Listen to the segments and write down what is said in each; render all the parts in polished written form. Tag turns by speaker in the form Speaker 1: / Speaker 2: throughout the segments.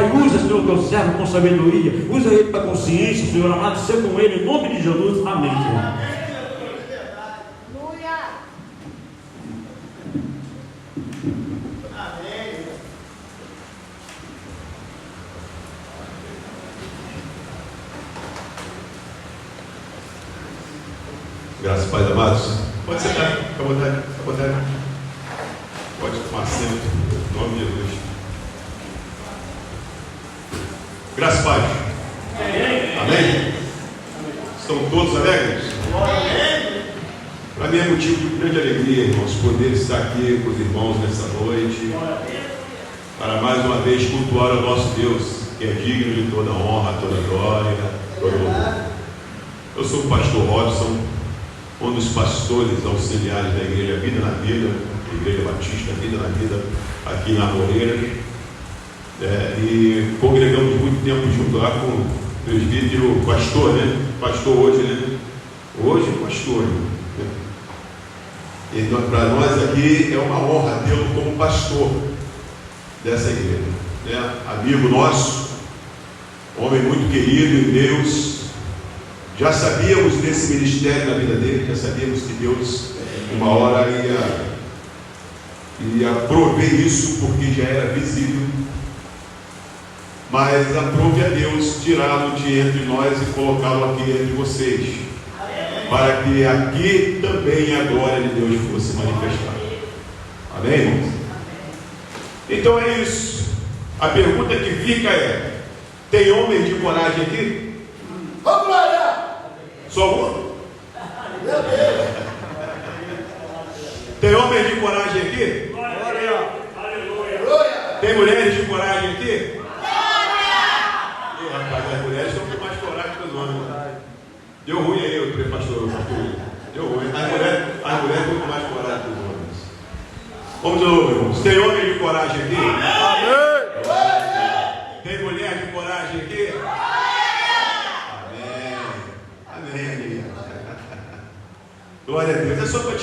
Speaker 1: Pai, usa, Senhor, teu servo com sabedoria, usa ele para consciência, Senhor amado, ser com ele, em nome de Jesus, amém, Senhor.
Speaker 2: Graças a Pai, amados. Pode sentar, fica à vontade, fica à vontade. Pode tomar assento, em nome de Jesus. Graças a Pai. Amém? Estão todos alegres? Para mim é motivo de grande alegria, irmãos, poder estar aqui com os irmãos nessa noite, para mais uma vez cultuar o nosso Deus, que é digno de toda honra, toda glória, todo louvor. Eu sou o pastor Robson, um dos pastores auxiliares da igreja Vida na Vida, Igreja Batista Vida na Vida, aqui na Moreira, e congregamos muito tempo junto lá com o presbítero pastor, né? Pastor hoje, né? Hoje pastor, né? Então, para nós aqui é uma honra tê-lo como pastor dessa igreja, né? Amigo nosso, homem muito querido em Deus. Já sabíamos desse ministério na vida dele, já sabíamos que Deus uma hora ia prover isso, porque já era visível, mas aprove a Deus tirá-lo de entre nós e colocá-lo aqui entre vocês, para que aqui também a glória de Deus fosse manifestada. Amém, irmãos? Então é isso. A pergunta que fica é: tem homem de coragem aqui?
Speaker 3: Vamos lá!
Speaker 2: Só um? Tem homens de coragem aqui?
Speaker 3: Glória!
Speaker 2: Tem mulheres de coragem aqui? Ih, rapaz, as mulheres estão com mais coragem que os homens. Deu ruim aí, o pastor. Deu ruim. As mulheres estão com mais coragem que os homens. Vamos de novo, irmãos. Tem homem de coragem aqui?
Speaker 3: Amém!
Speaker 2: Tem mulher de coragem aqui? Amém. Glória a Deus. É só para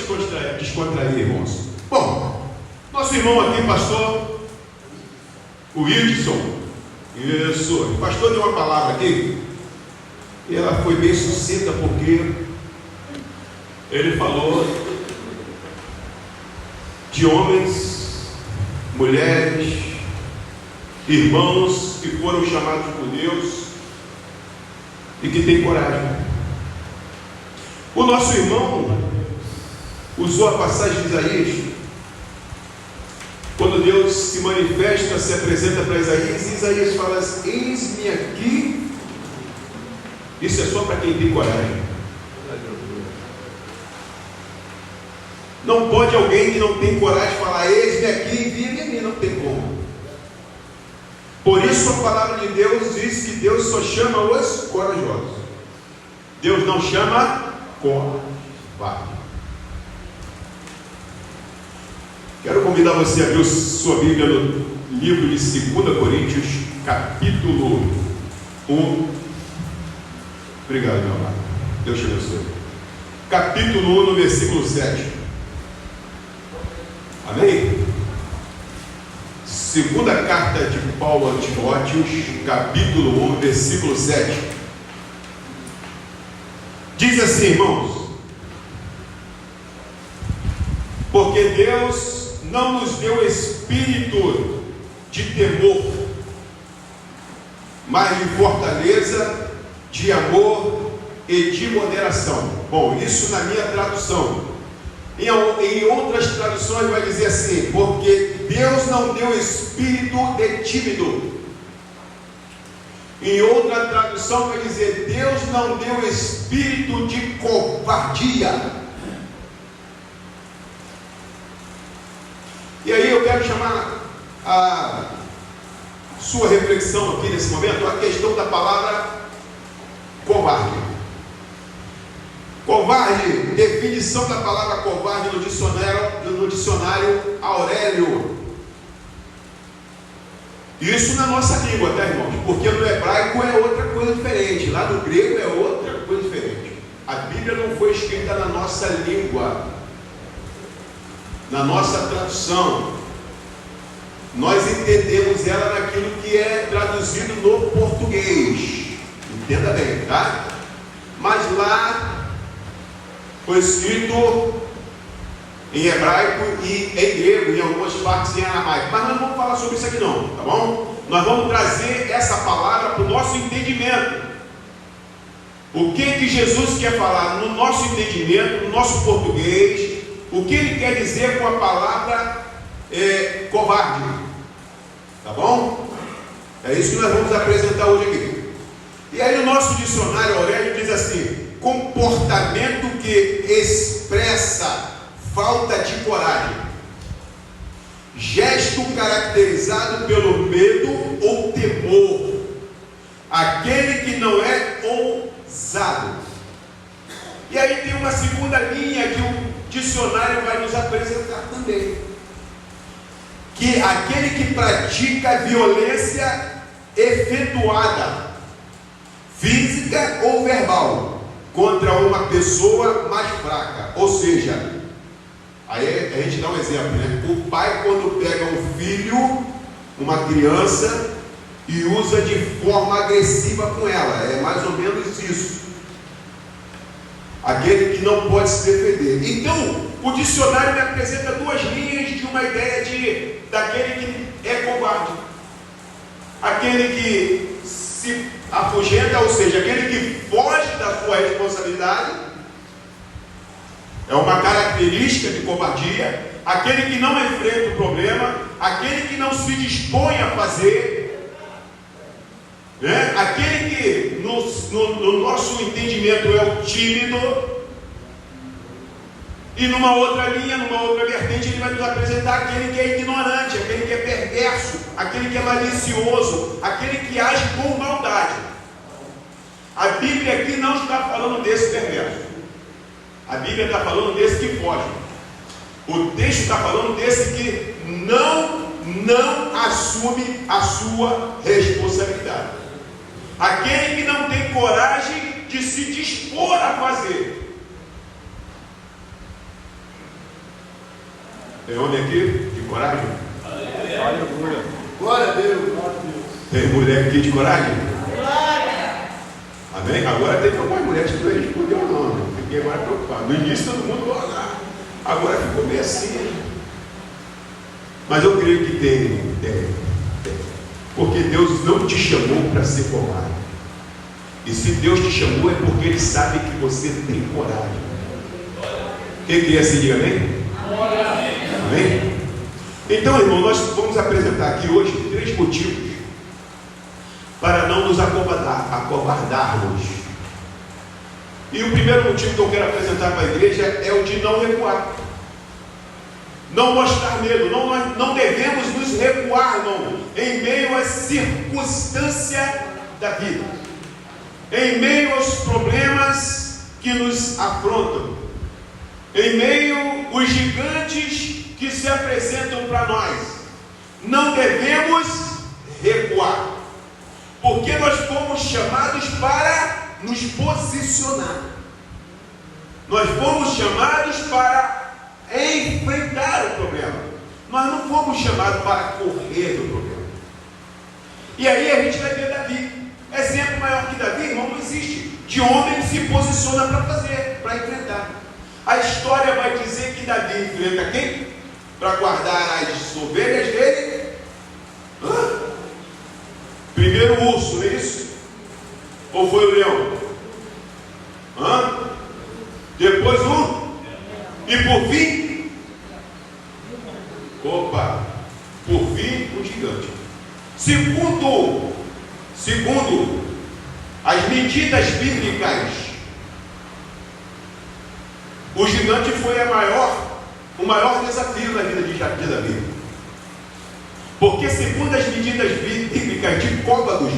Speaker 2: descontrair, irmãos. Bom, nosso irmão aqui, pastor Wilson, isso, o pastor deu uma palavra aqui, e ela foi bem sucinta, porque ele falou de homens, mulheres, irmãos que foram chamados por Deus e que têm coragem. O nosso irmão usou a passagem de Isaías, quando Deus se manifesta, se apresenta para Isaías, e Isaías fala assim: eis-me aqui. Isso é só para quem tem coragem. Não pode alguém que não tem coragem falar: eis-me aqui, envia-me a mim. Não tem como. Por isso a palavra de Deus diz que Deus só chama os corajosos. Deus não chama covarde. Quero convidar você a abrir sua Bíblia no livro de 2 Coríntios, capítulo 1. Obrigado, meu amado. Deus te abençoe. Capítulo 1, no versículo 7. Amém? Segunda carta de Paulo a Timóteo, capítulo 1, versículo 7. Diz assim, irmãos: porque Deus não nos deu espírito de temor, mas de fortaleza, de amor e de moderação. Bom, isso na minha tradução. Em outras traduções vai dizer assim: porque Deus não deu espírito de tímido. Em outra tradução vai dizer: Deus não deu espírito de covardia. E aí eu quero chamar a sua reflexão aqui nesse momento a questão da palavra covarde. Covarde, definição da palavra covarde no dicionário Aurélio. Isso na nossa língua, tá, irmãos? Porque no hebraico é outra coisa diferente, lá no grego é outra coisa diferente. A Bíblia não foi escrita na nossa língua, na nossa tradução, nós entendemos ela naquilo que é traduzido no português. Entenda bem, tá? Mas lá foi escrito em hebraico e em grego, em algumas partes em aramaico. Mas nós não vamos falar sobre isso aqui não, tá bom? Nós vamos trazer essa palavra para o nosso entendimento. O que Jesus quer falar no nosso entendimento, no nosso português, o que ele quer dizer com a palavra covarde, tá bom? É isso que nós vamos apresentar hoje aqui. E aí o nosso dicionário Aurélio diz assim: comportamento que expressa falta de coragem, gesto caracterizado pelo medo ou temor, aquele que não é ousado. E aí tem uma segunda linha que o dicionário vai nos apresentar também, que aquele que pratica violência efetuada, física ou verbal, contra uma pessoa mais fraca. Ou seja, aí a gente dá um exemplo, né? O pai, quando pega um filho, uma criança, e usa de forma agressiva com ela, é mais ou menos isso. Aquele que não pode se defender. Então, o dicionário me apresenta duas linhas de uma ideia daquele que é covarde. Aquele que se afugenta, ou seja, aquele que foge da sua responsabilidade, é uma característica de covardia. Aquele que não enfrenta o problema, aquele que não se dispõe a fazer, né? Aquele que no nosso entendimento é o tímido. E numa outra linha, numa outra vertente, ele vai nos apresentar aquele que é ignorante, aquele que é perverso, aquele que é malicioso, aquele que age com maldade. A Bíblia aqui não está falando desse perverso. A Bíblia está falando desse que foge. O texto está falando desse que não assume a sua responsabilidade. Aquele que não tem coragem de se dispor a fazer. Tem homem aqui de coragem?
Speaker 3: Aleluia. Glória a Deus.
Speaker 2: Tem mulher aqui de coragem? Glória. Amém? Agora tem algumas mulheres que não respondeu não, né? Fiquei agora preocupado. No início todo mundo lá. Agora ficou meio assim. Mas eu creio que tem. Porque Deus não te chamou para ser covarde. E se Deus te chamou é porque Ele sabe que você tem coragem. Quem queria se diga amém? Amém? Então, irmão, nós vamos apresentar aqui hoje 3 motivos para não nos acovardarmos. E o primeiro motivo que eu quero apresentar para a igreja é o de não recuar. Não mostrar medo. Não devemos nos recuar, irmão, em meio às circunstâncias da vida, em meio aos problemas que nos afrontam, em meio aos gigantes que se apresentam para nós. Não devemos recuar, porque nós fomos chamados para nos posicionar. Nós fomos chamados para enfrentar o problema. Nós não fomos chamados para correr do problema. E aí a gente vai ver Davi. Exemplo maior que Davi, irmão, não existe. De homem que se posiciona para fazer, para enfrentar. A história vai dizer que Davi enfrenta quem? Para guardar as ovelhas dele? Primeiro o urso, não é isso? Ou foi o leão? Depois o? E por fim? Por fim o gigante. Segundo as medidas bíblicas, o gigante foi o maior desafio na vida de Davi. Porque segundo as medidas bíblicas de côvados,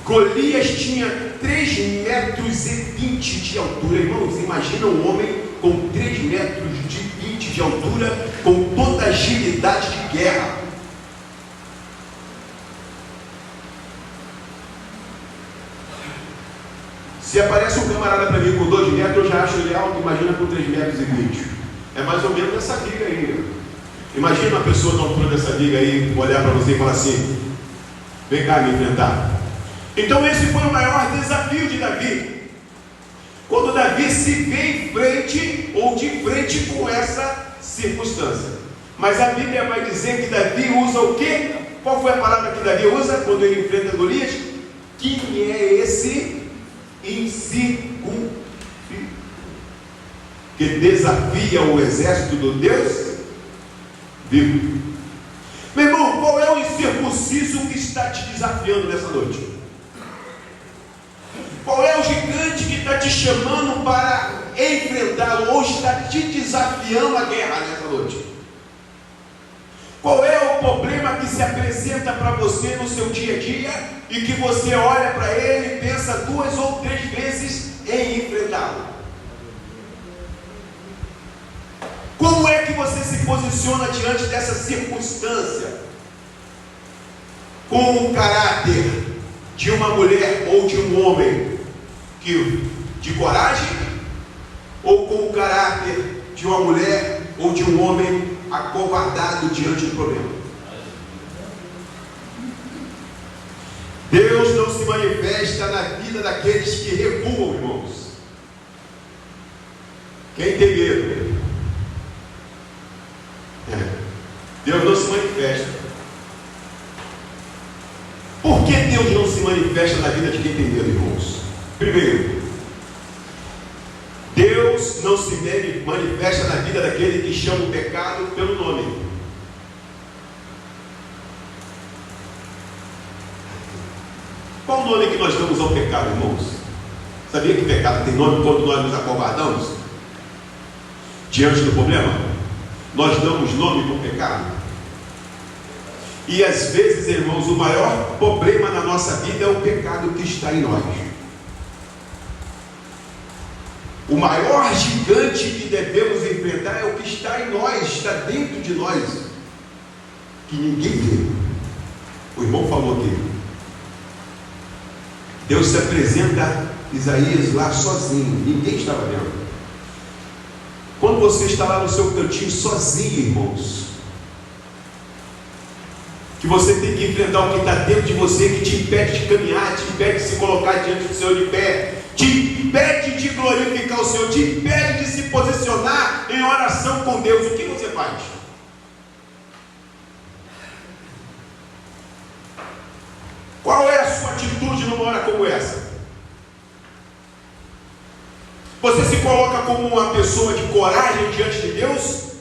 Speaker 2: Golias tinha 3,20 metros de altura. Irmãos, imagina um homem com 3,20 metros de altura, com toda a agilidade de guerra. Se aparece um camarada para mim com 2 metros, eu já acho ele alto. Imagina com 3,20 metros. É mais ou menos essa briga aí. Imagina uma pessoa na altura dessa viga aí, olhar para você e falar assim: vem cá me enfrentar. Então esse foi o maior desafio de Davi. Quando Davi se vê em frente ou de frente com essa circunstância. Mas a Bíblia vai dizer que Davi usa o quê? Qual foi a palavra que Davi usa quando ele enfrenta Golias? Quem é esse incircunciso que desafia o exército do Deus vivo? Meu irmão, qual é o incircunciso que está te desafiando nessa noite? Qual é o gigante que está te chamando para enfrentá-lo ou está te desafiando a guerra nessa noite? Qual é o problema que se apresenta para você no seu dia a dia e que você olha para ele e pensa 2 ou 3 vezes em enfrentá-lo? Como é que você se posiciona diante dessa circunstância? Com o caráter de uma mulher ou de um homem de coragem, ou com o caráter de uma mulher ou de um homem acovardado diante do problema? Deus não se manifesta na vida daqueles que recuam, irmãos. Quem tem medo? Deus não se manifesta. Por que Deus não se manifesta na vida de quem tem medo, irmãos? Primeiro, Deus não se manifesta na vida daquele que chama o pecado pelo nome. Qual o nome que nós damos ao pecado, irmãos? Sabia que pecado tem nome quando nós nos acovardamos diante do problema? Nós damos nome para o pecado. E às vezes, irmãos, o maior problema na nossa vida é o pecado que está em nós. O maior gigante que devemos enfrentar é o que está em nós, está dentro de nós, que ninguém vê. O irmão falou aqui. Deus se apresenta a Isaías lá sozinho, ninguém estava vendo. Quando você está lá no seu cantinho sozinho, irmãos, que você tem que enfrentar o que está dentro de você, que te impede de caminhar, te impede de se colocar diante do Senhor de pé, te impede de glorificar o Senhor, te impede de se posicionar em oração com Deus, o que você faz? Qual é a sua atitude numa hora como essa? Você se coloca como uma pessoa de coragem diante de Deus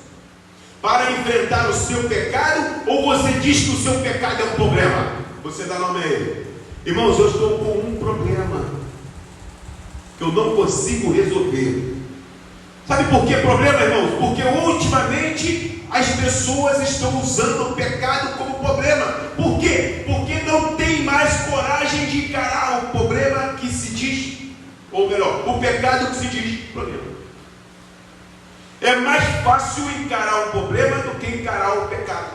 Speaker 2: para enfrentar o seu pecado, ou você diz que o seu pecado é um problema? Você dá nome a ele. Irmãos, eu estou com um problema que eu não consigo resolver. Sabe por que problema, irmãos? Porque ultimamente as pessoas estão usando o pecado como problema. Por quê? Porque não tem mais coragem de encarar o problema que se diz, ou melhor, o pecado que se diz problema. É mais fácil encarar o problema do que encarar o pecado.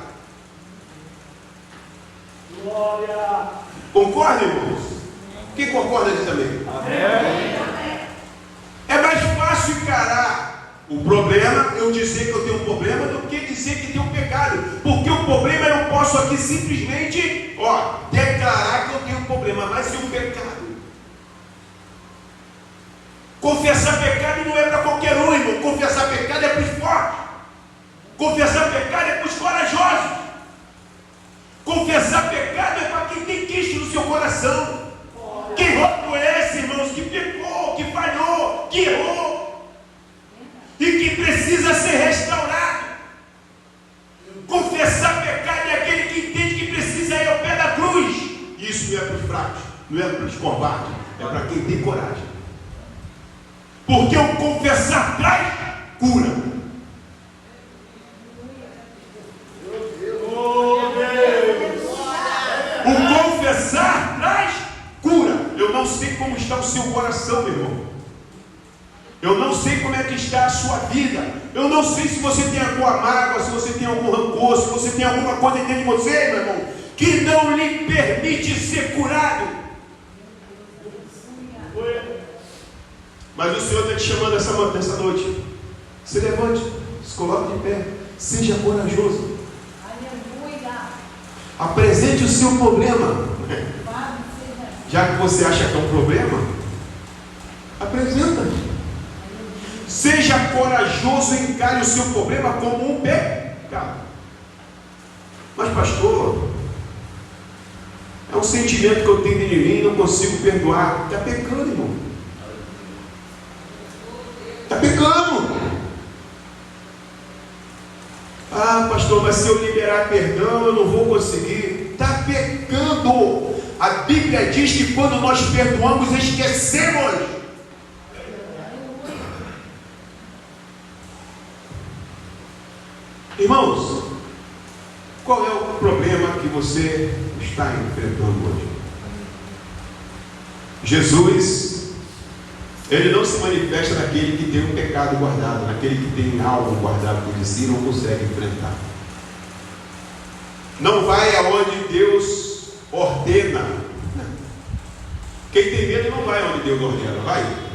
Speaker 2: Glória! Concorda, irmãos? Quem concorda disso também? Amém. É mais fácil encarar o problema, eu dizer que eu tenho um problema, do que dizer que tenho um pecado. Porque o problema eu não posso aqui simplesmente declarar que eu tenho um problema, mas e o pecado? Confessar pecado não é para qualquer um, irmão. Confessar pecado é para os fortes. Confessar pecado é para os corajosos. Confessar pecado é para quem tem Cristo no seu coração. Quem reconhece, irmãos, que pecou, que falhou, que errou e que precisa ser restaurado. Confessar pecado é aquele que entende que precisa ir ao pé da cruz. Isso não é para os fracos, não é para os covardes, é para quem tem coragem. Porque o confessar traz cura. O confessar traz cura. Eu não sei como está o seu coração, meu irmão. Eu não sei como é que está a sua vida. Eu não sei se você tem alguma mágoa, se você tem algum rancor, se você tem alguma coisa dentro de você, meu irmão, que não lhe permite ser curado. Mas o Senhor está te chamando essa noite. Se levante, se coloque de pé, seja corajoso. Apresente o seu problema. Já que você acha que é um problema, apresenta. Seja corajoso e encare o seu problema como um pecado. Mas pastor, é um sentimento que eu tenho dentro de mim, não consigo perdoar. Está pecando, irmão. Está pecando. Ah, pastor, mas se eu liberar perdão, eu não vou conseguir. Está pecando. A Bíblia diz que quando nós perdoamos, esquecemos. Irmãos, qual é o problema que você está enfrentando hoje? Jesus, ele não se manifesta naquele que tem um pecado guardado, naquele que tem algo guardado por si e não consegue enfrentar. Não vai aonde Deus ordena. Quem tem medo não vai onde Deus ordena, vai?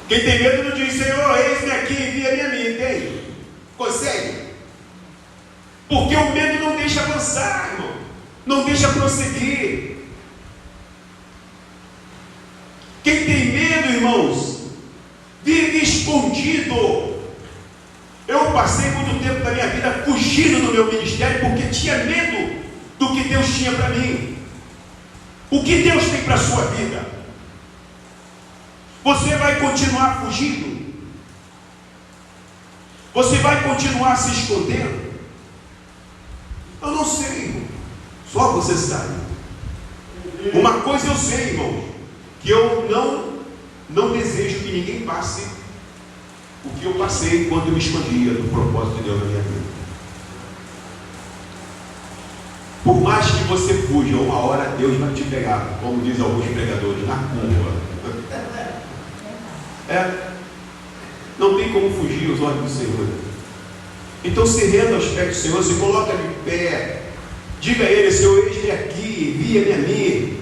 Speaker 2: Quem tem medo não diz, Senhor, eis-me aqui, envia-me a mim, tem? Consegue? Porque o medo não deixa avançar, irmão. Não deixa prosseguir. Quem tem medo, irmãos, vive escondido. Eu passei muito tempo da minha vida fugindo do meu ministério porque tinha medo do que Deus tinha para mim. O que Deus tem para a sua vida? Você vai continuar fugindo? Você vai continuar se escondendo? Eu não sei, irmão. Só você sabe. Uma coisa eu sei, irmão, que eu não desejo que ninguém passe o que eu passei quando eu me escondia do propósito de Deus na minha vida. Por mais que você fuja, uma hora Deus vai te pegar, como diz alguns pregadores, na curva. Não tem como fugir os olhos do Senhor. Então se renda aos pés do Senhor, se coloca de pé, diga a Ele, Senhor, eis-me aqui, envia-me a mim.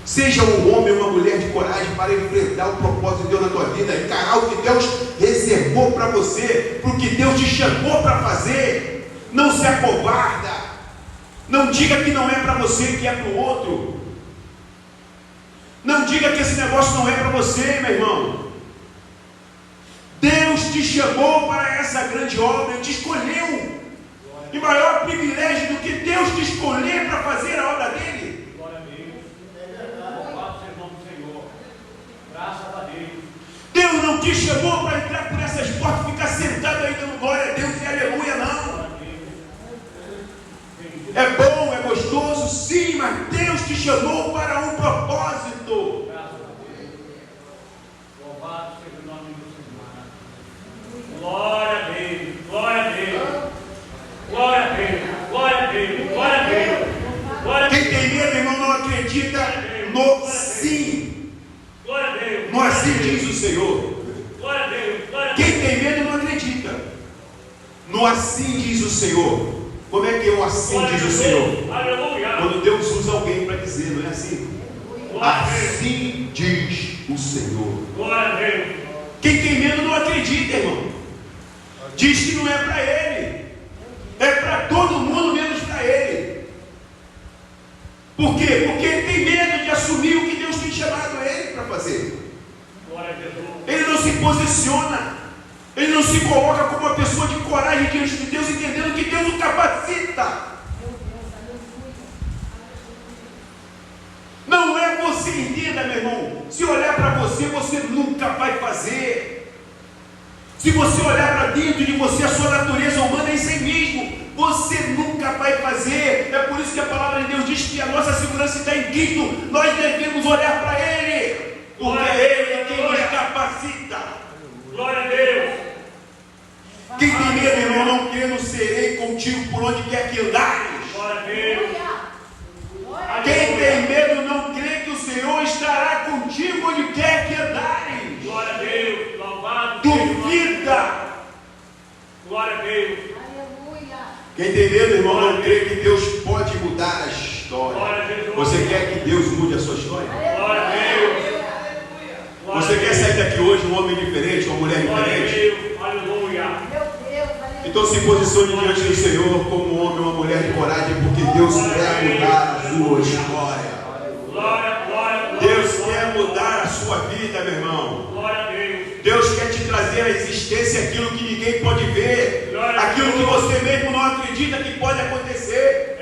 Speaker 2: Seja um homem ou uma mulher de coragem para enfrentar o propósito de Deus na tua vida, encarar o que Deus reservou para você, porque Deus te chamou para fazer. Não se acovarda. Não diga que não é para você, que é para o outro. Não diga que esse negócio não é para você, meu irmão. Deus te chamou para essa grande obra, Ele te escolheu. E maior privilégio do que Deus te escolher para fazer a obra dele.
Speaker 3: Glória a Deus. Louvado seja o nome do Senhor. Graças a Deus.
Speaker 2: Deus não te chamou para entrar por essas portas e ficar sentado aí dando glória a Deus e aleluia, não. É bom, é gostoso, sim, mas Deus te chamou para um propósito.
Speaker 3: Graças a Deus. Louvado seja o nome do Senhor. Glória a Deus. Glória a Deus. Glória a Deus. Glória a Deus. Glória a Deus. Glória a Deus.
Speaker 2: Quem tem medo, irmão, não acredita no sim.
Speaker 3: Glória a Deus.
Speaker 2: No assim diz o Senhor.
Speaker 3: Glória a Deus. Glória a Deus.
Speaker 2: Quem tem medo não acredita. No assim diz o Senhor. Como é que é o assim diz o Senhor?
Speaker 3: Aleluia.
Speaker 2: Quando Deus usa alguém para dizer, não é assim? Assim diz o Senhor.
Speaker 3: Glória a Deus.
Speaker 2: Quem tem medo não acredita, irmão. Diz que não é para ele. É para todo mundo menos para ele. Por quê? Porque ele tem medo de assumir o que Deus tem chamado ele para fazer.
Speaker 3: Glória a Jesus.
Speaker 2: Ele não se posiciona. Ele não se coloca como uma pessoa de coragem diante de Deus, entendendo que Deus o capacita. Não é você, entenda, meu irmão. Se olhar para você, você nunca vai fazer. Se você olhar para dentro de você, a sua natureza humana é em si mesmo. Você nunca vai fazer. É por isso que a palavra de Deus diz que a nossa segurança está em Cristo. Nós devemos olhar para Ele, porque Ele é quem nos capacita.
Speaker 3: Glória a Deus.
Speaker 2: Quem tem medo, irmão, não crendo, serei contigo por onde quer que andares.
Speaker 3: Glória a Deus.
Speaker 2: Quem tem medo não crê que o Senhor estará contigo onde quer que andares.
Speaker 3: Glória a Deus. Louvado seja o nome do
Speaker 2: Duvida.
Speaker 3: Senhor. Glória a Deus.
Speaker 2: Quem tem medo, irmão, não crê que Deus pode mudar a história.
Speaker 3: Glória a Jesus.
Speaker 2: Você quer que Deus mude a sua história?
Speaker 3: Glória a Deus. Glória
Speaker 2: Você
Speaker 3: a
Speaker 2: quer
Speaker 3: Deus.
Speaker 2: sair daqui hoje um homem diferente, uma mulher
Speaker 3: Glória a
Speaker 2: diferente?
Speaker 3: Deus. Aleluia.
Speaker 2: Então Então se posicione diante do Senhor como um homem ou uma mulher de coragem, porque Deus quer mudar a sua história. Deus quer mudar a sua vida, meu irmão. Deus quer te trazer à existência aquilo que ninguém pode ver, aquilo que você mesmo não acredita que pode acontecer.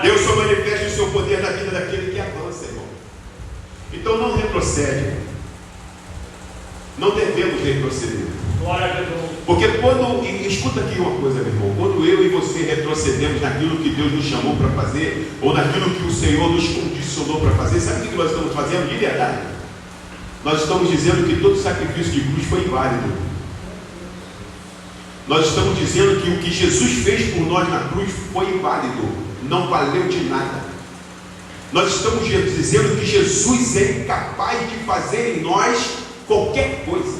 Speaker 2: Deus só manifesta o seu poder na vida daquele que avança, irmão. Então não retrocede. Não devemos retroceder. Porque quando, escuta aqui uma coisa, meu irmão, quando eu e você retrocedemos naquilo que Deus nos chamou para fazer, ou naquilo que o Senhor nos condicionou para fazer, sabe o que nós estamos fazendo de verdade? Nós estamos dizendo que todo sacrifício de cruz foi inválido. Nós estamos dizendo que o que Jesus fez por nós na cruz foi inválido, não valeu de nada. Nós estamos dizendo que Jesus é incapaz de fazer em nós qualquer coisa.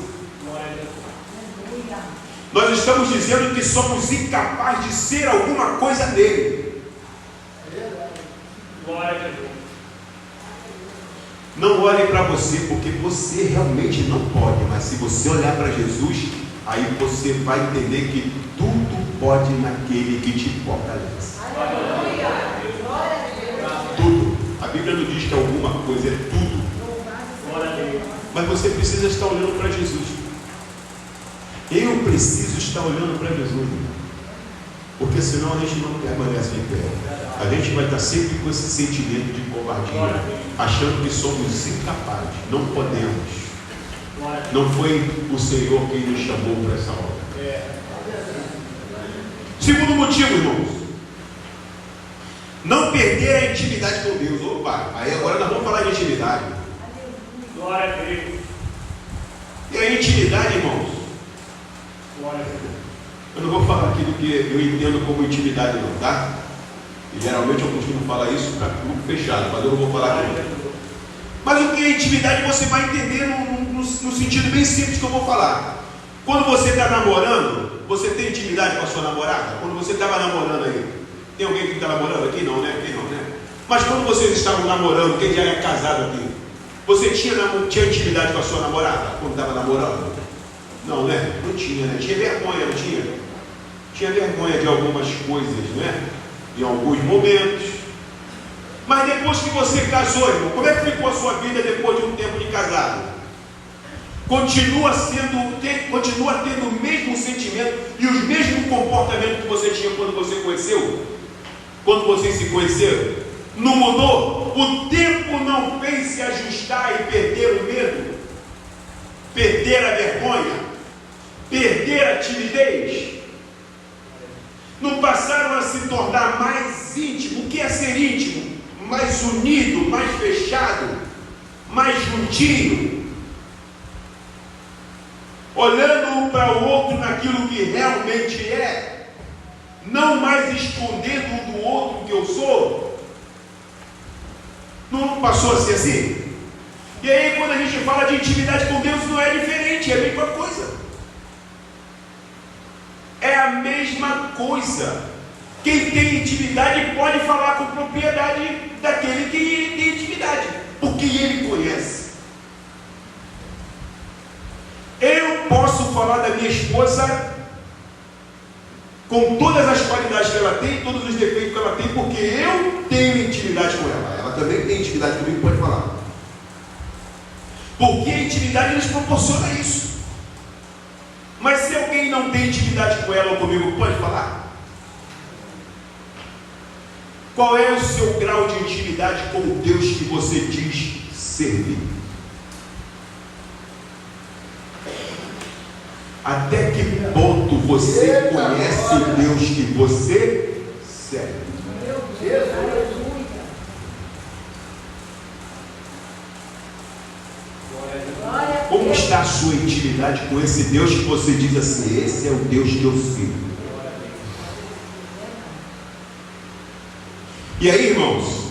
Speaker 2: Nós estamos dizendo que somos incapazes de ser alguma coisa dele. Não olhe para você, porque você realmente não pode, mas se você olhar para Jesus, aí você vai entender que tudo pode naquele que te fortalece. Tudo. A Bíblia não diz que é alguma coisa, é tudo. Mas você precisa estar olhando para Jesus. Eu preciso estar olhando para Jesus, porque senão a gente não permanece de pé. A gente vai estar sempre com esse sentimento de covardia, achando que somos incapazes, não podemos. Não foi o Senhor quem nos chamou para essa obra. Segundo motivo, irmãos, não perder a intimidade com Deus. Opa, aí agora nós vamos falar de intimidade.
Speaker 3: Glória a Deus.
Speaker 2: E a intimidade, irmãos, eu não vou falar aqui do que eu entendo como intimidade não, tá? E geralmente eu costumo falar isso para grupo fechado, mas eu não vou falar aqui. Mas o que é intimidade você vai entender no sentido bem simples que eu vou falar. Quando você está namorando, você tem intimidade com a sua namorada? Quando você estava namorando aí, tem alguém que está namorando aqui? Não, né? Quem não, né? Mas quando vocês estavam namorando, quem já é casado aqui, você tinha intimidade com a sua namorada quando estava namorando? Não, né? Não tinha, né? Tinha vergonha, não tinha? Tinha vergonha de algumas coisas, né? Em alguns momentos. Mas depois que você casou, irmão, como é que ficou a sua vida depois de um tempo de casado? Continua tendo o mesmo sentimento e os mesmos comportamentos que você tinha quando você conheceu? Quando vocês se conheceram? Não mudou? O tempo não fez se ajustar e perder o medo? Perder a vergonha? Perder a timidez? Não passaram a se tornar mais íntimo? O que é ser íntimo? Mais unido, mais fechado, mais juntinho, olhando um para o outro naquilo que realmente é, não mais escondendo um do outro que eu sou. Não passou a ser assim? E aí quando a gente fala de intimidade com Deus, não é diferente, é a mesma coisa. É a mesma coisa. Quem tem intimidade pode falar com propriedade daquele que tem intimidade, porque ele conhece. Eu posso falar da minha esposa com todas as qualidades que ela tem, todos os defeitos que ela tem, porque eu tenho intimidade com ela. Ela também tem intimidade comigo, pode falar. Porque a intimidade nos proporciona isso. Mas se alguém não tem intimidade com ela ou comigo, pode falar? Qual é o seu grau de intimidade com o Deus que você diz servir? Até que ponto você conhece o Deus que você serve? Como está a sua intimidade com esse Deus que você diz assim, esse é o Deus que eu sirvo? E aí, irmãos,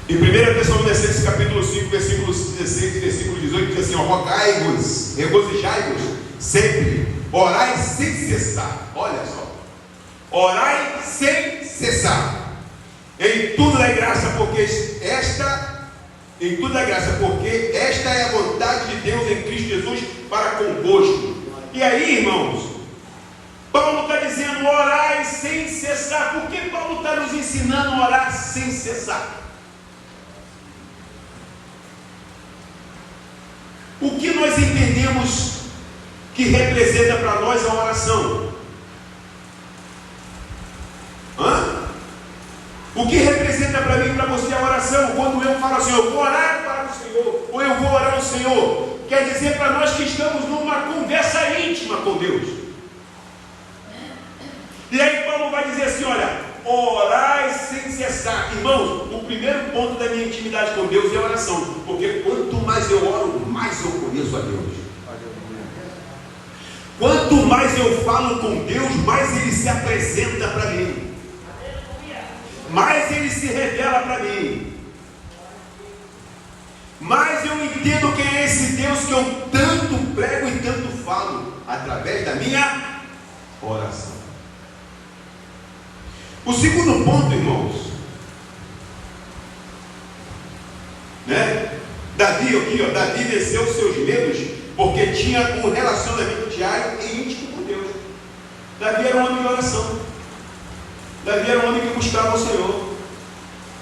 Speaker 2: em 1 Tessalonicenses capítulo 5, versículo 16 e versículo 18, diz assim, rogai-vos, regozijai-vos sempre, orai sem cessar. Olha só, orai sem cessar. Em tudo dai graça, porque esta é a vontade de Deus em Cristo Jesus para convosco. E aí, irmãos, Paulo está dizendo: orai sem cessar. Por que Paulo está nos ensinando a orar sem cessar? O que nós entendemos que representa para nós a oração? O que representa para mim e para você a oração? Quando eu falo assim, eu vou orar para o Senhor, ou eu vou orar ao Senhor, quer dizer para nós que estamos numa conversa íntima com Deus. E aí Paulo vai dizer assim: olha, orai sem cessar. Irmãos, o primeiro ponto da minha intimidade com Deus é a oração, porque quanto mais eu oro, mais eu conheço a Deus. Quanto mais eu falo com Deus, mais Ele se apresenta para mim, mais Ele se revela para mim, mais eu entendo quem é esse Deus que eu tanto prego e tanto falo, através da minha oração. O segundo ponto, irmãos, Davi venceu os seus medos porque tinha um relacionamento diário e íntimo com Deus. Davi era um homem de oração. Davi era um homem que buscava o Senhor.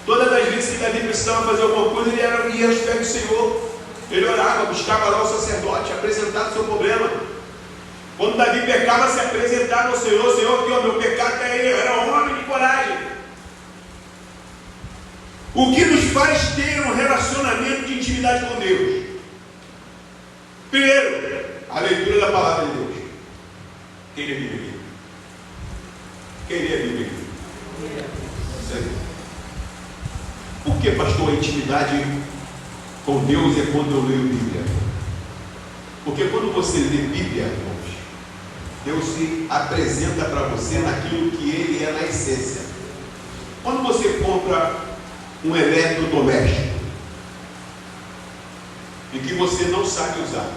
Speaker 2: Todas as vezes que Davi precisava fazer alguma coisa, ele ia aos pés do Senhor. Ele orava, buscava lá o sacerdote, apresentava o seu problema. Quando Davi pecava, se apresentava ao Senhor: Senhor, aqui, ó, meu pecado é ele. Eu era um homem de coragem. O que nos faz ter um relacionamento de intimidade com Deus? Primeiro, a leitura da palavra de Deus. Quem lê a Bíblia aqui? Quem lê a Bíblia aqui? Por que, pastor, a intimidade com Deus é quando eu leio Bíblia? Porque quando você lê Bíblia, irmãos, Deus se apresenta para você naquilo que Ele é na essência. Quando você compra um eletrodoméstico e que você não sabe usar,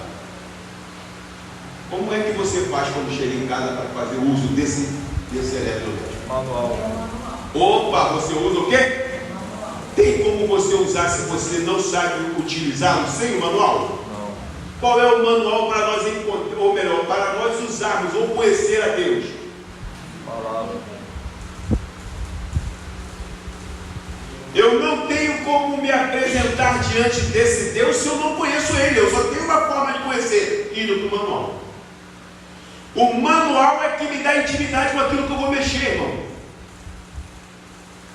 Speaker 2: como é que você faz quando chega em casa para fazer uso desse eletrodoméstico?
Speaker 4: Manual.
Speaker 2: Opa, você usa o quê? Tem como você usar se você não sabe utilizá-lo sem o manual?
Speaker 4: Não.
Speaker 2: Qual é o manual para nós encontrar, ou melhor, para nós usarmos ou conhecer a Deus?
Speaker 4: Palavra.
Speaker 2: Eu não tenho como me apresentar diante desse Deus se eu não conheço Ele. Eu só tenho uma forma de conhecer, indo para o manual. O manual é que me dá intimidade com aquilo que eu vou mexer, irmão.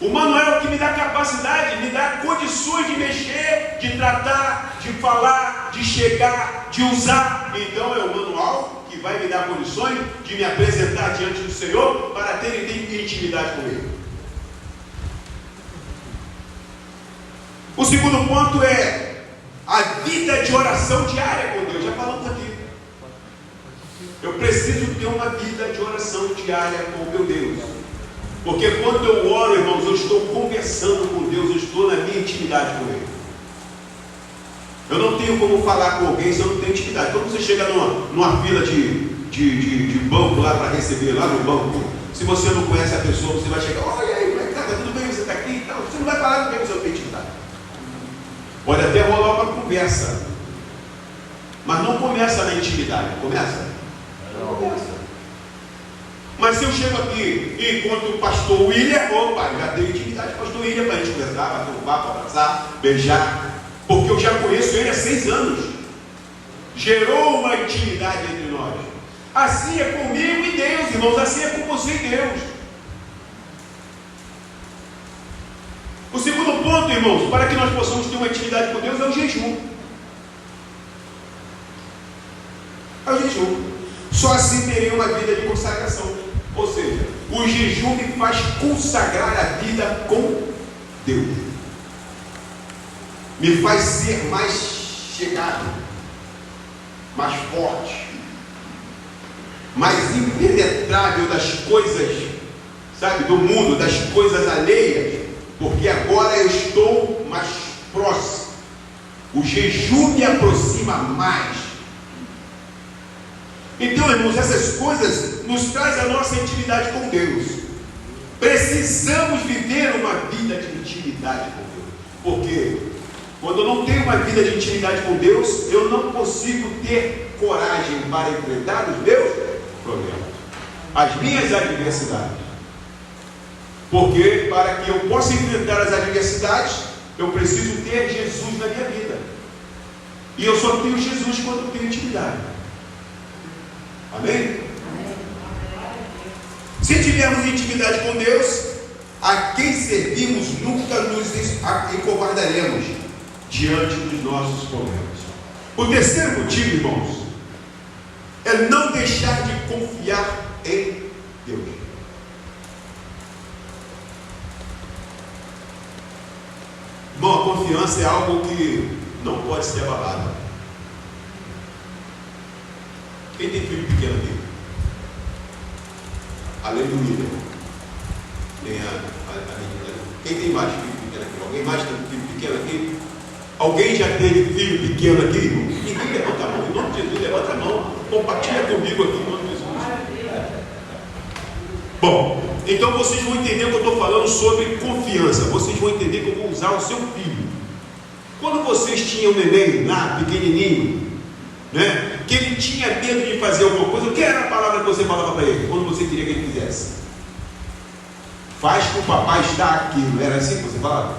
Speaker 2: O manual é o que me dá capacidade, me dá condições de mexer, de tratar, de falar, de chegar, de usar. Então é o manual que vai me dar condições de me apresentar diante do Senhor para ter intimidade com Ele. O segundo ponto é a vida de oração diária com Deus. Já falamos aqui. Eu preciso ter uma vida de oração diária com o meu Deus. Porque quando eu oro, irmãos, eu estou conversando com Deus, eu estou na minha intimidade com Ele. Eu não tenho como falar com alguém se eu não tenho intimidade. Quando você chega numa fila de banco lá para receber, lá no banco, se você não conhece a pessoa, você vai chegar: olha aí, como é que está? Tudo bem? Você está aqui e tal? Você não vai falar com quem você não tem intimidade. Pode até rolar uma conversa, mas não começa na intimidade. Começa? Não começa. Mas se eu chego aqui e encontro o pastor William, opa, já tenho intimidade com o pastor William para a gente conversar, bater um papo, abraçar, beijar, porque eu já conheço ele há 6 anos. Gerou uma intimidade entre nós. Assim é comigo e Deus, irmãos, assim é com você e Deus. O segundo ponto, irmãos, para que nós possamos ter uma intimidade com Deus, é o jejum. É o jejum. Só assim terei uma vida de consagração. Ou seja, o jejum me faz consagrar a vida com Deus. Me faz ser mais chegado, mais forte, mais impenetrável das coisas, sabe, do mundo, das coisas alheias, porque agora eu estou mais próximo. O jejum me aproxima mais. Então, irmãos, essas coisas nos trazem a nossa intimidade com Deus. Precisamos viver uma vida vida de intimidade com Deus. Porque quando eu não tenho uma vida de intimidade com Deus, eu não consigo ter coragem para enfrentar os meus problemas, as minhas adversidades. Porque para que eu possa enfrentar as adversidades, eu preciso ter Jesus na minha vida. E eu só tenho Jesus quando eu tenho intimidade. Amém? Se tivermos intimidade com Deus, a quem servimos nunca nos encovardaremos diante dos nossos problemas. O terceiro motivo, irmãos, é não deixar de confiar em Deus. Irmão, a confiança é algo que não pode ser abalado. Quem tem filho pequeno aqui? Aleluia. Quem tem mais filho pequeno aqui? Alguém mais tem filho pequeno aqui? Alguém já teve filho pequeno aqui? Ninguém levanta a mão. Em nome de Jesus, levanta a mão. Compartilha comigo aqui em nome de Jesus. Bom, então vocês vão entender o que eu estou falando sobre confiança. Vocês vão entender que eu vou usar o seu filho. Quando vocês tinham um neném lá, pequenininho, né, que ele tinha medo de fazer alguma coisa, o que era a palavra que você falava para ele, quando você queria que ele fizesse? Faz que o papai está aqui. Não era assim que você falava?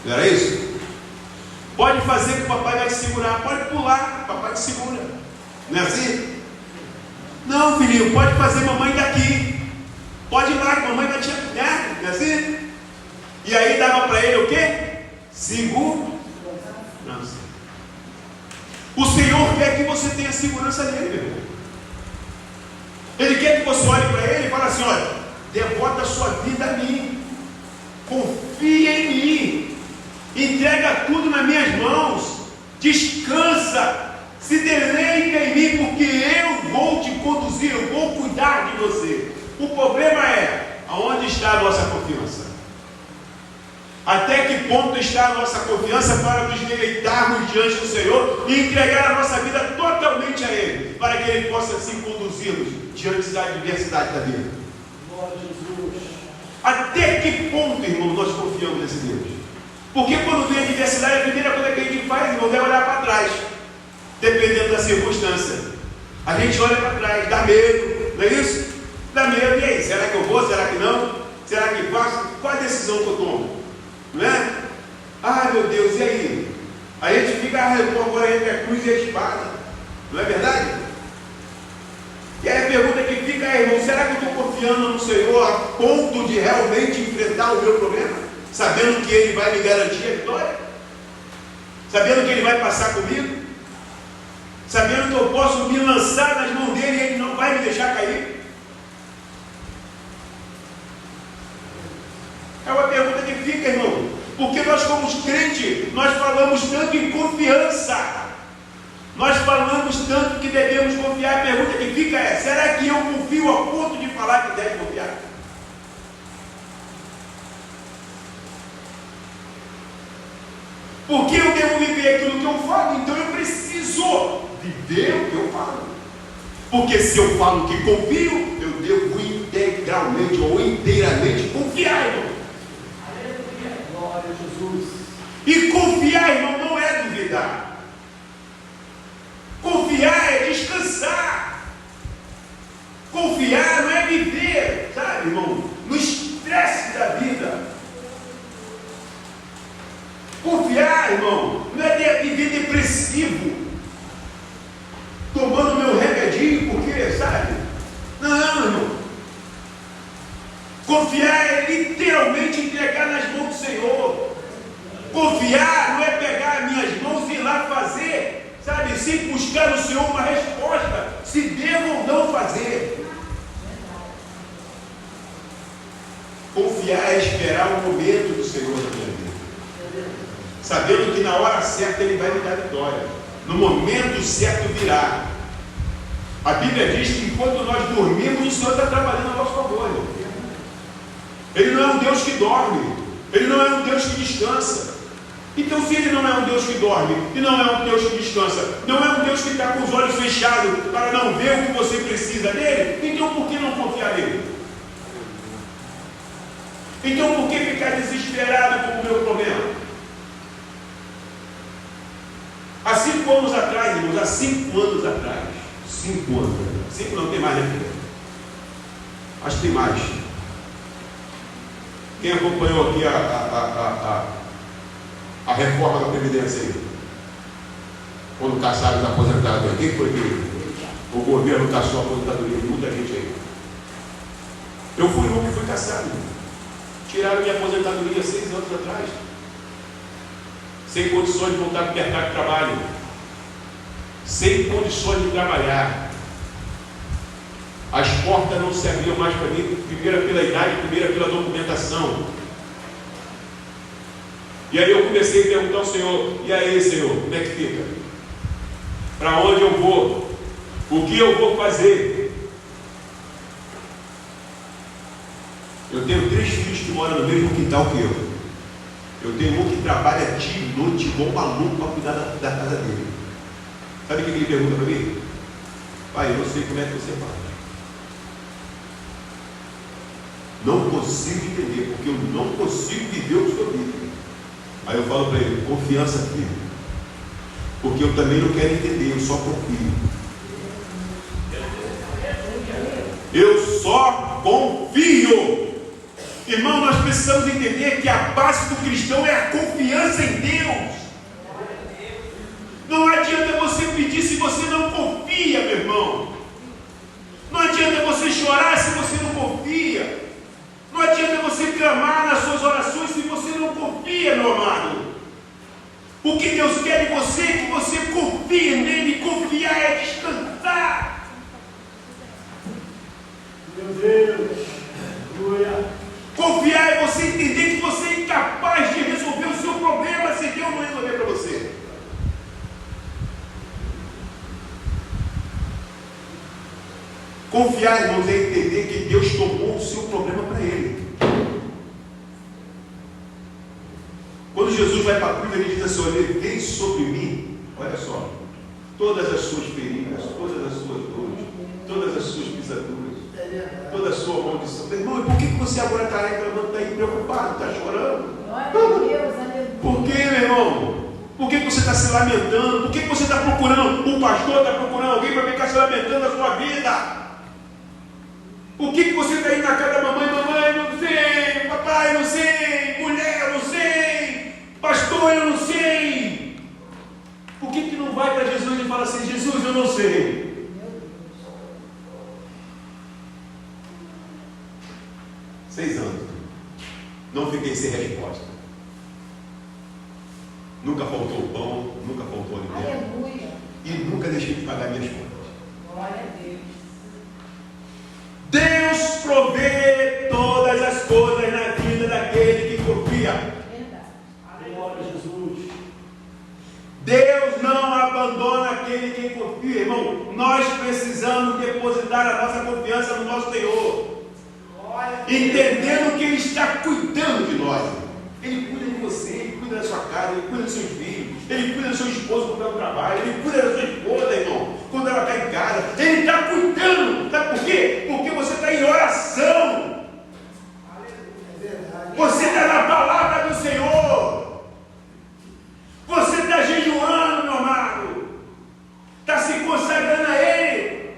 Speaker 2: Não era isso? Pode fazer que o papai vai te segurar. Pode pular, o papai te segura. Não é assim? Não, filhinho, pode fazer, mamãe daqui. Pode ir lá que mamãe vai te ajudar. Não é assim? E aí dava para ele o quê? Segurança. O Senhor quer que você tenha segurança nele, meu irmão. Ele quer que você olhe para ele e fale assim: olha, devota a sua vida a mim, confia em mim, entrega tudo nas minhas mãos, descansa, se deleita em mim, porque eu vou te conduzir, eu vou cuidar de você. O problema é, aonde está a nossa confiança? Até que ponto está a nossa confiança para nos deleitarmos diante do Senhor e entregar a nossa vida totalmente a Ele, para que Ele possa assim conduzir-nos diante da adversidade da vida? Glória a Jesus. Até que ponto, irmão, nós confiamos nesse Deus? Porque quando vem a adversidade, a primeira coisa que a gente faz, irmão, é olhar para trás, dependendo da circunstância. A gente olha para trás, dá medo, não é isso? Dá medo, e aí? Será que eu vou? Será que não? Será que faço? Qual a decisão que eu tomo? Não é? Ah, meu Deus, e aí? Aí a gente fica agora entre a cruz e a espada. Não é verdade? E aí a pergunta que fica é, irmão, será que eu estou confiando no Senhor a ponto de realmente enfrentar o meu problema? Sabendo que Ele vai me garantir a vitória? Sabendo que Ele vai passar comigo? Sabendo que eu posso me lançar nas mãos dEle e Ele não vai me deixar cair? É uma pergunta que fica, irmão, porque nós como crentes, nós falamos tanto em confiança, nós falamos tanto que devemos confiar. A pergunta que fica é, será que eu confio a ponto de falar que deve confiar? Porque eu devo viver aquilo que eu falo, então eu preciso viver o que eu falo. Porque se eu falo que confio, eu devo integralmente ou inteiramente confiar, irmão. Glória a Jesus. E confiar, irmão, não é duvidar. Confiar é descansar. Confiar não é viver, sabe, irmão, no estresse da vida. Confiar, irmão, não é viver depressivo, tomando meu remedinho, porque, sabe? Não, irmão. Confiar é literalmente entregar nas mãos do Senhor. Confiar não é pegar as minhas mãos e ir lá fazer, sabe, sem buscar no Senhor uma resposta, se devo ou não fazer. Confiar é esperar o momento do Senhor na minha vida, sabendo que na hora certa Ele vai me dar vitória, no momento certo virá. A Bíblia diz que enquanto nós dormimos, o Senhor está trabalhando a nosso favor, irmão. Ele não é um Deus que dorme, Ele não é um Deus que descansa. Então, se Ele não é um Deus que dorme, e não é um Deus que descansa, não é um Deus que está com os olhos fechados para não ver o que você precisa dele, então por que não confiar nele? Então por que ficar desesperado com o meu problema? Há 5 anos atrás, irmãos, há 5 anos atrás, 5 anos atrás, 5 não tem mais, né, filho? Acho que tem mais. Quem acompanhou aqui a reforma da Previdência aí? Quando caçaram os aposentados, quem foi que o governo caçou a aposentadoria de muita gente aí? Eu fui um que fui caçado. Tiraram minha aposentadoria 6 anos atrás, sem condições de voltar para o mercado de trabalho, sem condições de trabalhar. As portas não se abriam mais para mim, primeiro pela idade, primeiro pela documentação. E aí eu comecei a perguntar ao Senhor: e aí, Senhor, como é que fica? Para onde eu vou? O que eu vou fazer? Eu tenho 3 filhos que moram no mesmo quintal que eu. Eu tenho um que trabalha dia e noite igual maluco para cuidar da casa dele. Sabe o que ele pergunta para mim? Pai, eu não sei como é que você faz. Não consigo entender, porque eu não consigo viver o que estou vivendo. Aí eu falo para ele: confiança, filho. Porque eu também não quero entender, eu só confio. Eu só confio. Irmão, nós precisamos entender que a base do cristão é a confiança em Deus. Não adianta você pedir se você não confia, meu irmão. Não adianta você chorar se você não confia. Não adianta você clamar nas suas orações se você não confia, meu amado. O que Deus quer de você é que você confie nele. Confiar é descansar.
Speaker 1: Meu Deus, aleluia.
Speaker 2: Confiar é você entender que você é incapaz de resolver o seu problema se Deus não resolver para você. Confiar, irmãos, é entender que Deus tomou o seu problema para Ele. Quando Jesus vai para a cruz, Ele diz assim: olha, vem sobre mim, olha só, todas as suas feridas, todas as suas dores, todas as suas pisaduras, toda a sua maldição. Irmão, por que você agora está reclamando, está aí preocupado, está chorando? Por que, meu irmão? Por que você está se lamentando? Por que você está procurando, um pastor está procurando alguém para ficar se lamentando da sua vida? Por que você está indo na casa da mamãe? Mamãe, não sei, papai, não sei, mulher, não sei, pastor, eu não sei. Por que não vai para Jesus e fala assim: Jesus, eu não sei? Seis anos, não fiquei sem resposta. Nunca faltou pão, nunca faltou alimento. Aleluia. E nunca deixei de pagar minhas contas. Glória a Deus. Deus provê todas as coisas na vida daquele que confia. Glória a Jesus. Deus não abandona aquele que confia, irmão. Nós precisamos depositar a nossa confiança no nosso Senhor, entendendo que Ele está cuidando de nós. Ele cuida de você, Ele cuida da sua casa, Ele cuida dos seus filhos, Ele cuida do seu esposo quando está no trabalho, Ele cuida da sua esposa, irmão, quando ela está em casa. Ele está cuidando. Sabe por quê? Porque você está em oração. Você está na palavra do Senhor. Você está jejuando, meu amado. Está se consagrando a Ele.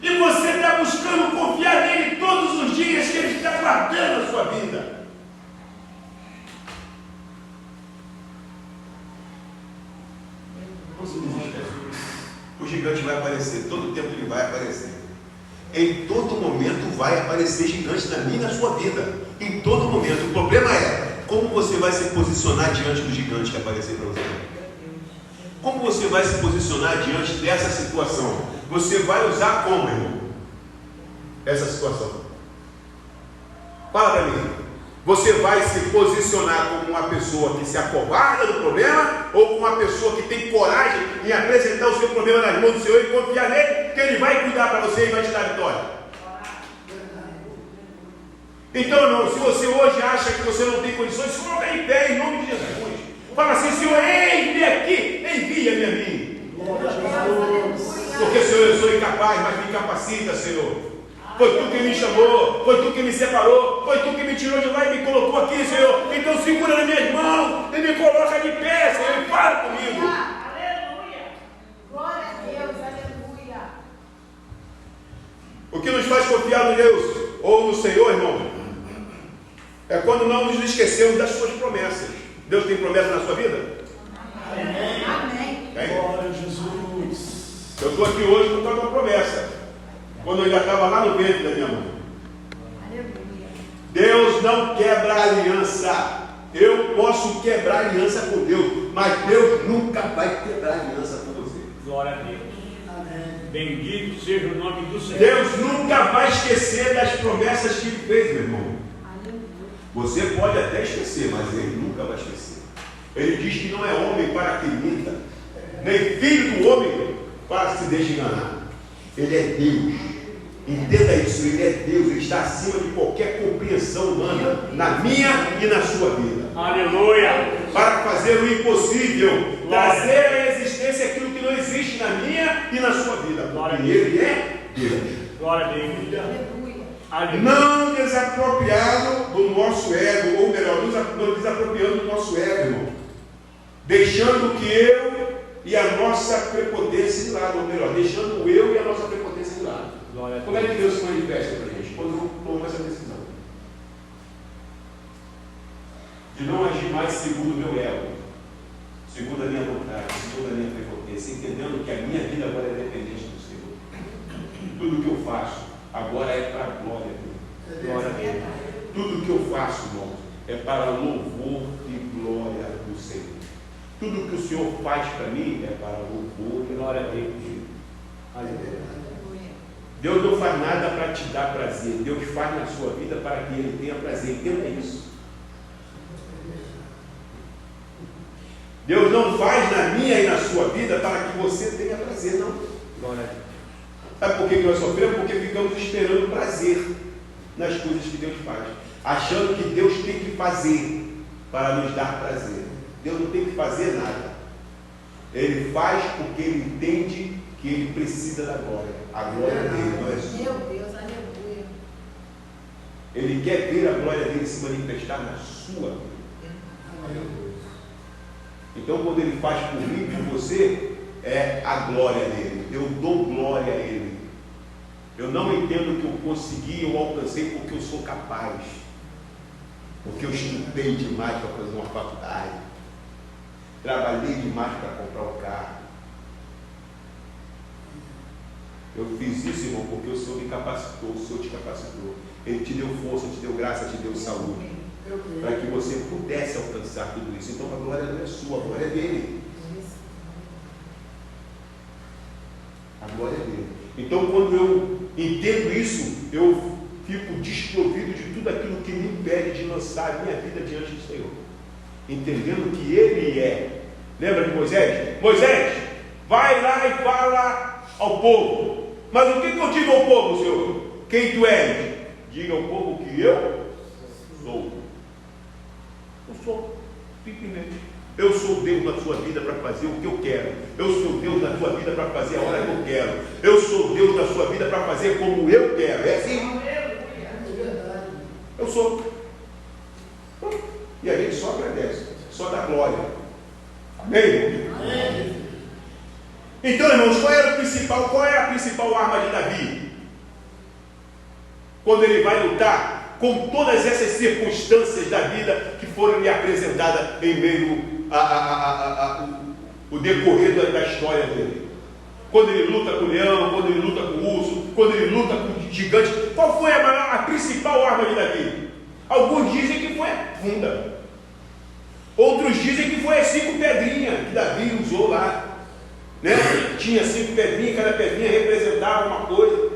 Speaker 2: E você está buscando confiar nele todos os dias, que Ele está guardando a sua vida. Não se desespere. O gigante vai aparecer, todo tempo ele vai aparecer. Em todo momento vai aparecer gigante na minha e na sua vida. Em todo momento. O problema é como você vai se posicionar diante do gigante que aparecer para você. Como você vai se posicionar diante dessa situação? Você vai usar como, irmão? Essa situação. Fala para mim. Você vai se posicionar como uma pessoa que se acovarda do problema, ou como uma pessoa que tem coragem em apresentar o seu problema nas mãos do Senhor e confiar nele, que Ele vai cuidar para você e vai te dar vitória? Então, irmão, se você hoje acha que você não tem condições, se coloca em pé em nome de Jesus. Fala assim: Senhor, eis-me aqui, envia-me a mim. Porque, Senhor, eu sou incapaz, mas me capacita, Senhor. Foi tu que me chamou, foi tu que me separou, foi tu que me tirou de lá e me colocou aqui, Senhor. Então segura nas minhas mãos e me coloca de pé, Senhor, e fala comigo.
Speaker 5: Aleluia. Glória a Deus, aleluia.
Speaker 2: O que nos faz confiar no Deus ou no Senhor, irmão, é quando não nos esquecemos das suas promessas. Deus tem promessa na sua vida?
Speaker 5: Amém.
Speaker 1: Glória a Jesus.
Speaker 2: Eu estou aqui hoje por causa de uma promessa. Quando eu ainda estava lá no ventre da minha mãe.
Speaker 5: Aleluia.
Speaker 2: Deus não quebra a aliança. Eu posso quebrar a aliança com Deus, mas Deus nunca vai quebrar a aliança com você.
Speaker 3: Glória a Deus. Bendito seja o nome do Senhor.
Speaker 2: Deus nunca vai esquecer das promessas que Ele fez, meu irmão. Você pode até esquecer, mas Ele nunca vai esquecer. Ele diz que não é homem para que minta, nem filho do homem para se deixe enganar. Ele é Deus. Entenda isso, Ele é Deus. Ele está acima de qualquer compreensão humana, na minha e na sua vida.
Speaker 3: Aleluia.
Speaker 2: Para fazer o impossível, trazer à existência aquilo que não existe na minha e na sua vida. Porque Ele é Deus.
Speaker 3: Glória a Deus. Aleluia.
Speaker 2: Não desapropriado do nosso ego, ou melhor, não desapropriando do nosso ego, irmão. Deixando que eu e a nossa prepotência de lado, ou melhor, deixando o eu e a nossa prepotência de lado. Como é que Deus se manifesta para a gente? Quando eu tomo essa decisão de não agir mais segundo o meu ego, segundo a minha vontade, segundo a minha prepotência, entendendo que a minha vida agora é dependente do Senhor. Tudo que eu faço agora é para a glória dele. Glória a Deus. Tudo que eu faço, irmão, é para louvor e glória do Senhor. Tudo que o Senhor faz para mim é para louvor e glória a Deus. Aleluia. Deus não faz nada para te dar prazer. Deus faz na sua vida para que Ele tenha prazer. Entenda isso. Deus não faz na minha e na sua vida para que você tenha prazer, não. Glória a Deus. Sabe por que nós sofremos? Porque ficamos esperando prazer nas coisas que Deus faz, achando que Deus tem que fazer para nos dar prazer. Deus não tem que fazer nada. Ele faz porque Ele entende que Ele precisa da glória. A glória dele não é sua.
Speaker 5: Meu Deus, aleluia.
Speaker 2: Ele quer ver a glória dele se manifestar na sua vida. Então, quando Ele faz por mim, por você, é a glória dele. Eu dou glória a Ele. Eu não entendo que eu consegui, eu alcancei porque eu sou capaz. Porque eu estudei demais para fazer uma faculdade. Trabalhei demais para comprar um carro. Eu fiz isso, irmão, porque o Senhor me capacitou, o Senhor te capacitou. Ele te deu força, te deu graça, te deu saúde. Para que você pudesse alcançar tudo isso. Então a glória não é sua, a glória é dele. A glória é dele. Então quando eu entendo isso, eu fico desprovido de tudo aquilo que me impede de lançar a minha vida diante do Senhor. Entendendo que Ele é. Lembra de Moisés? Moisés, vai lá e fala ao povo. Mas o que eu digo ao povo, Senhor? Quem tu és? Diga ao povo que eu sou. Eu sou, simplesmente. Eu sou Deus na sua vida para fazer o que eu quero. Eu sou Deus na sua vida para fazer a hora que eu quero. Eu sou Deus na sua vida para fazer como eu quero. É assim? Eu sou. E a gente só agradece, só dá glória. Amém? Amém. Então, irmãos, qual é a principal arma de Davi? Quando ele vai lutar com todas essas circunstâncias da vida que foram lhe apresentadas em meio o decorrer da história dele. Quando ele luta com o leão, quando ele luta com o urso, quando ele luta com o gigante, qual foi a principal arma de Davi? Alguns dizem que foi a funda. Outros dizem que foi as 5 pedrinhas que Davi usou lá. Né? Tinha 5 pedrinhas, cada pedrinha representava uma coisa.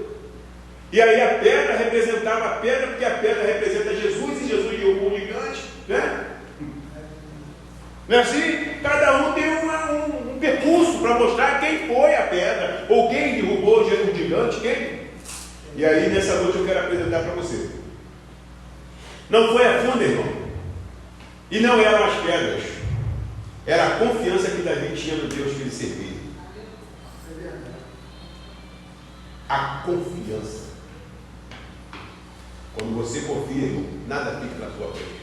Speaker 2: E aí a pedra representava a pedra, porque a pedra representa Jesus, e Jesus derrubou o gigante. Né? Não é assim? Cada um tem um percurso para mostrar quem foi a pedra, ou quem derrubou o gigante, quem. E aí nessa noite eu quero apresentar para você. Não foi a funda, irmão. E não eram as pedras. Era a confiança que Davi tinha no Deus que ele servia. A confiança. Quando você confia, irmão, nada fica na sua frente.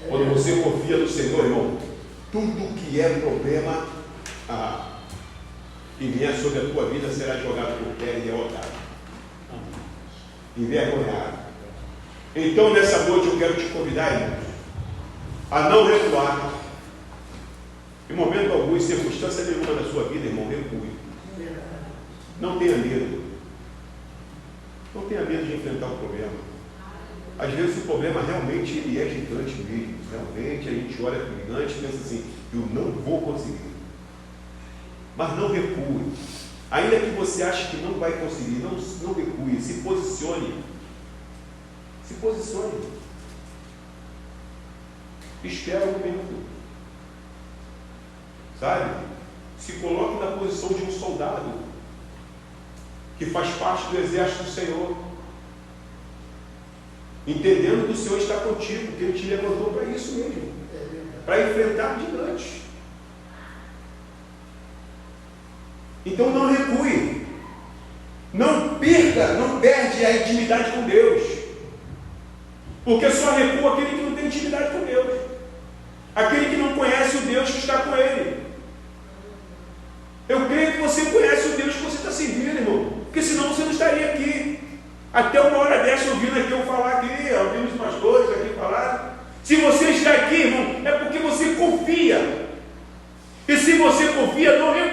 Speaker 2: Quando você confia no Senhor, irmão, tudo que é problema que vier sobre a tua vida será jogado por terra e derrotado. Envergonhado. Então, nessa noite, eu quero te convidar, irmãos, a não recuar. Em momento algum, em circunstância nenhuma da sua vida, irmão, recue. Não tenha medo. Não tenha medo de enfrentar o problema. Às vezes o problema realmente ele é gigante mesmo. Realmente a gente olha para o gigante e pensa assim, eu não vou conseguir. Mas não recue. Ainda que você ache que não vai conseguir, não recue. Se posicione. Se posicione. Espera um momento. Sabe? Se coloque na posição de um soldado que faz parte do exército do Senhor. Entendendo que o Senhor está contigo, que Ele te levantou para isso mesmo. Para enfrentar gigantes. Então não recue. Não perde a intimidade com Deus. Porque só recua aquele que não tem intimidade com Deus. Aquele que não conhece o Deus que está com ele. Eu creio que você conhece o Deus que você está servindo, irmão. Porque senão você não estaria aqui. Até uma hora dessa ouvindo aqui eu falar aqui, ouvindo os pastores aqui falar. Se você está aqui, irmão, é porque você confia. E se você confia, não recua.